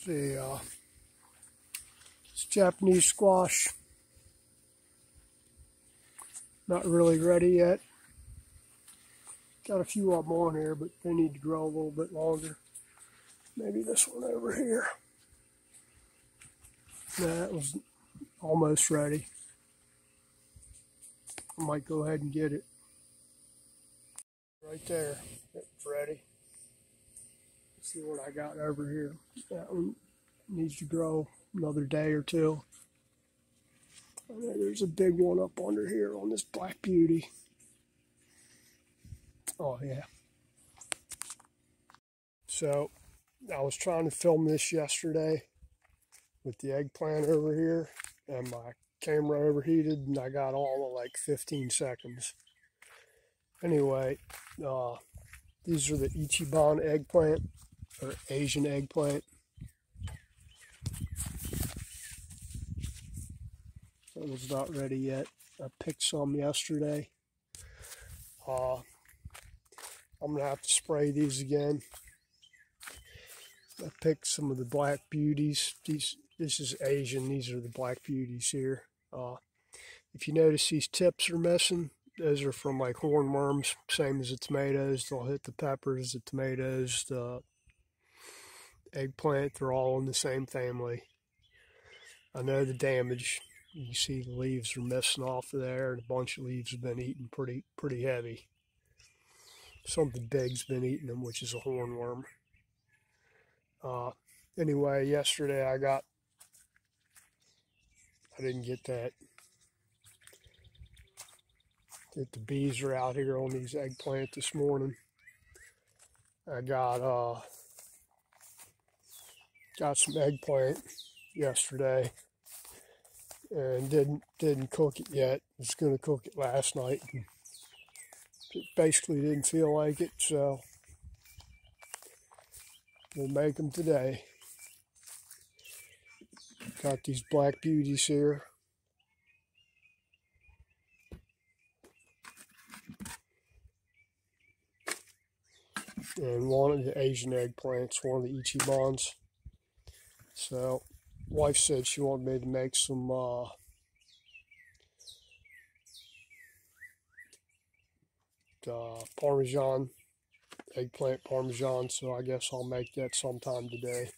See, it's Japanese squash. Not really ready yet. Got a few of them on here, but they need to grow a little bit longer. Maybe this one over here. That was almost ready. I might go ahead and get it. Right there, it's ready. Let's see what I got over here. That one needs to grow another day or two. And then there's a big one up under here on this black beauty. Oh yeah. So I was trying to film this yesterday with the eggplant over here, and my camera overheated, and I got all of like 15 seconds. Anyway, these are the Ichiban eggplant, or Asian eggplant. It was not ready yet. I picked some yesterday. I'm going to have to spray these again. I picked some of the black beauties. This is Asian. These are the black beauties here. If you notice these tips are missing, those are from like hornworms, same as the tomatoes. They'll hit the peppers, the tomatoes, the eggplant. They're all in the same family. I know the damage. You can see the leaves are missing off of there, and a bunch of leaves have been eaten pretty heavy. Something big's been eating them, which is a hornworm. Anyway, yesterday I didn't get that. The bees are out here on these eggplant this morning. I got some eggplant yesterday and didn't cook it yet. I was going to cook it last night. It basically didn't feel like it, so we'll make them today. Got these black beauties here. And one of the Asian eggplants, one of the Ichibans. So, wife said she wanted me to make some Parmesan, eggplant Parmesan, so I guess I'll make that sometime today.